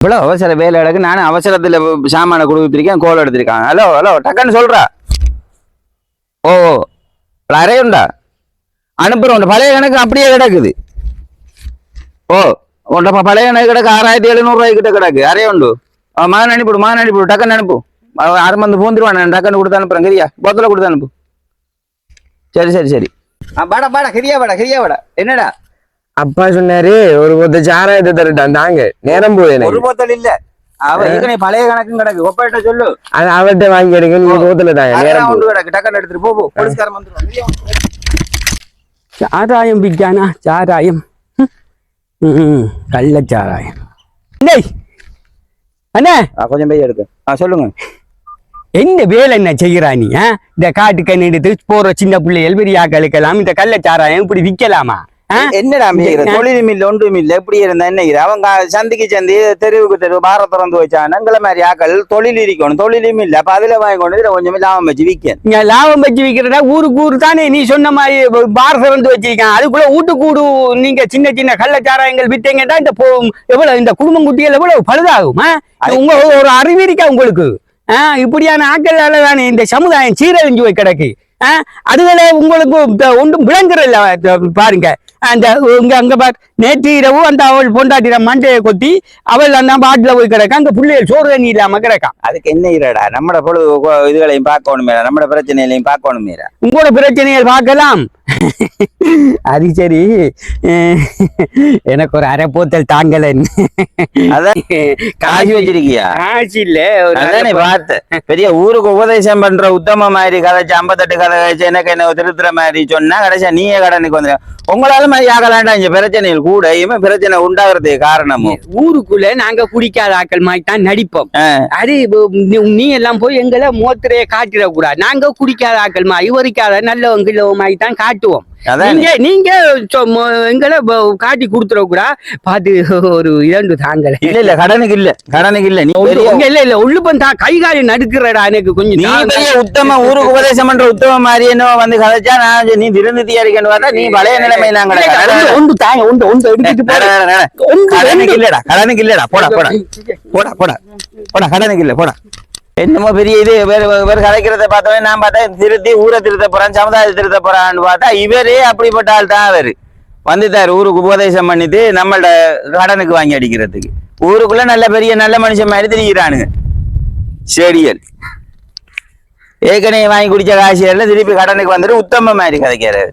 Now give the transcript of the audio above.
இவ்வளவு அவசர வேலை எடுக்கு நானும் அவசரத்துல சாமான கொடுத்துருக்கேன் கோல் எடுத்திருக்காங்க ஹலோ ஹலோ டக்குன்னு சொல்றா ஓ அறையுண்டா அனுப்புறோம் பழைய கணக்கு அப்படியே கிடக்குது ஓ உன்ட பழைய கணக்கு கிடக்கு 6700 ரூபாய் கிட்ட கிடக்கு அறையுண்டு மகன் அனுப்பிடு டக்குன்னு அனுப்பு அரை மந்து பூந்துருவான் டக்குன்னு கொடுத்து அனுப்புறேன் கிரியா போத்தல கொடுத்து அனுப்பு சரி பாடா கிரியா என்னடா அப்பா சொன்னாரு ஒரு பொத்த சாராயத்தை தரட்டான் தாங்க நேரம் போகுது ஒரு போத்தல் இல்ல அவ ஏற்கனவே பழைய கணக்கும் கிடக்கு ஒப்பாயிட்ட சொல்லு அது அவர்கிட்ட வாங்கி எடுக்க நீங்க போத்தல தாங்க நேரம் கிடக்கு டக்குன்னு எடுத்துட்டு போ போலீஸ்காரன் வந்துருவாங்க சாராயம் பிக்கானா சாராயம் கள்ள சாராயம் அண்ணே கொஞ்சம் போய் எடுக்க சொல்லுங்க என்ன வேலை என்ன செய்கிறா நீ இந்த காட்டு கண்ணு எடுத்து போற சின்ன பிள்ளைகள் பெரிய ஆக்களுக்கெல்லாம் இந்த கள்ள சாராயம் இப்படி விற்கலாமா என்னடா தொழிலும் இல்ல ஒன்றும் இல்ல எப்படி இருந்தா என்ன அவங்க சந்திக்கு சந்தி தெருவுக்கு தெருவு பார திறந்து வச்சாங்க எங்களை மாதிரி ஆக்கள் தொழில் இருக்கணும் தொழிலும் இல்ல அப்ப அதுல வாங்கி கொண்டு இதுல கொஞ்சமே லாபம் வச்சு விற்க நீங்க லாபம் வச்சு விற்கிறதா ஊருக்கு ஊரு தானே நீ சொன்ன மாதிரி பார் திறந்து வச்சிருக்கான் அதுக்குள்ள வீட்டுக்கூடு நீங்க சின்ன சின்ன கள்ளச்சாராயங்கள் வித்தீங்கன்னா இந்த எவ்வளவு இந்த குடும்பம் குட்டிகள் எவ்வளவு பழுதாகும் உங்க ஒரு அறிவு இருக்கா உங்களுக்கு இப்படியான ஆட்களால தானே இந்த சமுதாயம் சீரழிஞ்சு போய் கிடக்கு அதுகளே உங்களுக்கு ஒன்றும் விளங்குறல்ல பாருங்க அந்த அங்க பார் நேற்று இரவு அந்த அவள் பொண்டாட்டிற மண்டையை கொத்தி அவள் அந்த பாட்டில போய் கிடக்க அங்க பிள்ளைகள் சோறு தண்ணி இல்லாம கிடக்கா அதுக்கு என்ன இரடா நம்மட பொழுது இதுகளையும் பார்க்கணுமே நம்மட பிரச்சனைகளையும் பார்க்கணுமே உங்களோட பிரச்சனைகள் பார்க்கலாம் அது சரி எனக்கு ஒரு அரை போத்தல் தாங்கலன்னு அதான் காசு வச்சிருக்கியா காசு இல்ல அதானே பார்த்தேன் பெரிய ஊருக்கு உபதேசம் பண்ற உத்தம மாதிரி கதைச்சு 58 கதை கழிச்சு எனக்கு என்ன திருத்துற மாதிரி சொன்னா கடைசியா நீயே கடனுக்கு வந்துட உங்களால மாதிரி ஆகலாண்டா இங்க பிரச்சனைகள் கூட பிரச்சனை உண்டாகிறதுக்கு காரணமும் ஊருக்குள்ள நாங்க குடிக்காத ஆக்கள் மாதிரி தான் நடிப்போம் அது நீ எல்லாம் போய் எங்களை மோத்திரைய காட்டிட கூடாது நாங்க குடிக்காத ஆக்கள் மாதிரி இவரிக்காத நல்லவங்க மாதிரி தான் காட்டுவோம் நீங்க எங்களை காட்டி கொடுத்துட கூட பாத்து ஒரு 2 தாங்கல இல்ல கடனுக்கு இல்ல இல்ல உள்ளுப்பம் தான் கை காலி நடுக்கிறடா எனக்கு கொஞ்சம் உத்தம ஊருக்கு உபதேசம் பண்ற உத்தம மாதிரி என்ன வந்து கதைச்சா நான் நீ திருந்து தயாரிக்கணும் பார்த்தா நீ பழைய நிலைமை நாங்க கடனுக்கு இல்லடா போடா கடனுக்கு இல்ல போடா என்னமோ பெரிய இது வேறு கதைக்கிறத பார்த்தோன்னே நான் பார்த்தா திருத்தி ஊரை திருத்த போறான் சமுதாயத்தை திருத்த போறான்னு பார்த்தா இவரே அப்படிப்பட்ட ஆள் தான் அவரு வந்துட்டாரு ஊருக்கு உபதேசம் பண்ணிட்டு நம்மள்ட கடனுக்கு வாங்கி அடிக்கிறதுக்கு ஊருக்குள்ள நல்ல பெரிய நல்ல மனுஷன் மாதிரி திரிகிறானுங்க செடியல் ஏற்கனவே வாங்கி குடிச்ச காசியர்ல திருப்பி கடனுக்கு வந்துட்டு உத்தம மாதிரி கதைக்கிறாரு